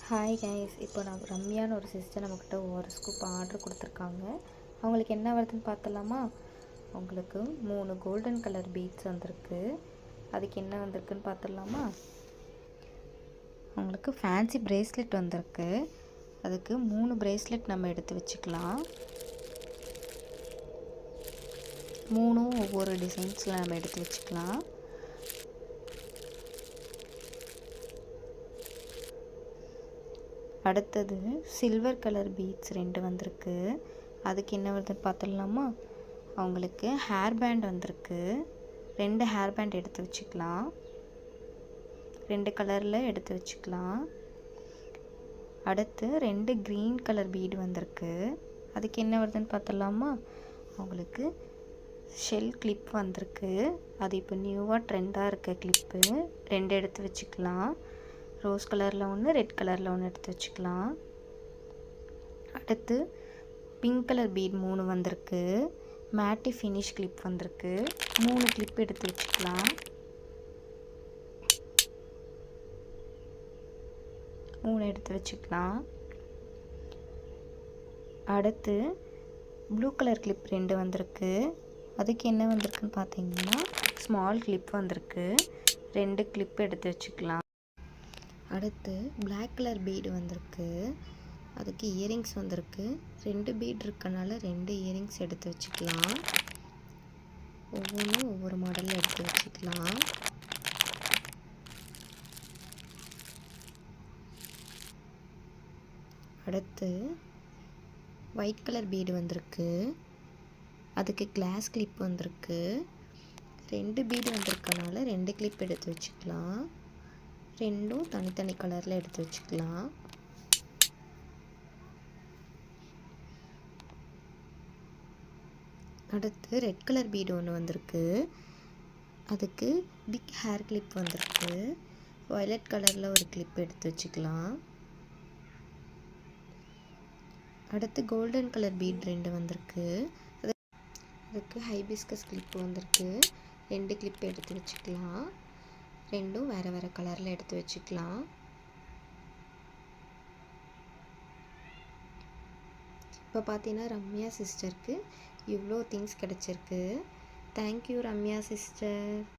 Hi guys, இப்போ நான் ரம்யான்னு ஒரு சிஸ்டர் நம்மக்கிட்ட ஒரு ஸ்கூப் ஆர்டர் கொடுத்துருக்காங்க. அவங்களுக்கு என்ன வருதுன்னு பார்த்தலாமா? அவங்களுக்கு 3 கோல்டன் கலர் பீட்ஸ் வந்திருக்கு. அதுக்கு என்ன வந்திருக்குன்னு பார்த்துடலாமா? அவங்களுக்கு ஃபேன்சி ப்ரேஸ்லெட் வந்திருக்கு. அதுக்கு 3 ப்ரேஸ்லெட் நம்ம எடுத்து வச்சுக்கலாம். 3ம் ஒவ்வொரு டிசைன்ஸில் நம்ம எடுத்து வச்சுக்கலாம். அடுத்தது சில்வர் கலர் பீட்ஸ் 2 வந்திருக்கு. அதுக்கு என்ன வருதுன்னு பார்த்துடலாமா? அவங்களுக்கு ஹேர் பேண்ட் வந்திருக்கு. 2 ஹேர் பேண்ட் எடுத்து வச்சுக்கலாம். 2 கலரில் எடுத்து வச்சுக்கலாம். அடுத்து 2 க்ரீன் கலர் பீடு வந்திருக்கு. அதுக்கு என்ன வருதுன்னு பார்த்துடலாமா? அவங்களுக்கு ஷெல் கிளிப் வந்திருக்கு. அது இப்போ நியூவாக ட்ரெண்டாக இருக்க கிளிப்பு 2 எடுத்து வச்சுக்கலாம். ரோஸ் கலரில் ஒன்று, ரெட் கலரில் ஒன்று எடுத்து வச்சுக்கலாம். அடுத்து பிங்க் கலர் பீட் 3 வந்திருக்கு. மேட்டி ஃபினிஷ் கிளிப் வந்திருக்கு. 3 கிளிப் எடுத்து வச்சுக்கலாம். 3 எடுத்து வச்சுக்கலாம். அடுத்து ப்ளூ கலர் கிளிப் 2 வந்திருக்கு. அதுக்கு என்ன வந்திருக்குன்னு பார்த்தீங்கன்னா ஸ்மால் கிளிப் வந்திருக்கு. 2 கிளிப் எடுத்து வச்சுக்கலாம். அடுத்து பிளாக் கலர் பீடு வந்திருக்கு. அதுக்கு இயரிங்ஸ் வந்திருக்கு. 2 பீட் இருக்கனால 2 இயரிங்ஸ் எடுத்து வச்சுக்கலாம். ஒவ்வொன்றும் ஒவ்வொரு மாடலில் எடுத்து வச்சுக்கலாம். அடுத்து ஒயிட் கலர் பீடு வந்திருக்கு. அதுக்கு கிளாஸ் கிளிப் வந்திருக்கு. 2 பீடு வந்திருக்கனால 2 கிளிப் எடுத்து வச்சுக்கலாம். 2ம் தனித்தனி கலரில் எடுத்து வச்சுக்கலாம். அடுத்து ரெட் கலர் பீடு ஒன்று வந்திருக்கு. அதுக்கு பிக் ஹேர் கிளிப் வந்திருக்கு. வயலட் கலரில் ஒரு கிளிப் எடுத்து வச்சுக்கலாம். அடுத்து கோல்டன் கலர் பீட் 2 வந்திருக்கு. அதுக்கு ஹைபிஸ்கஸ் கிளிப் வந்திருக்கு. 2 கிளிப் எடுத்து வச்சுக்கலாம். 2ம் வேறு வேறு கலரில் எடுத்து வச்சுக்கலாம். இப்போ பார்த்தீங்கன்னா ரம்யா சிஸ்டருக்கு இவ்வளோ திங்ஸ் கிடச்சிருக்கு. Thank you Ramya sister.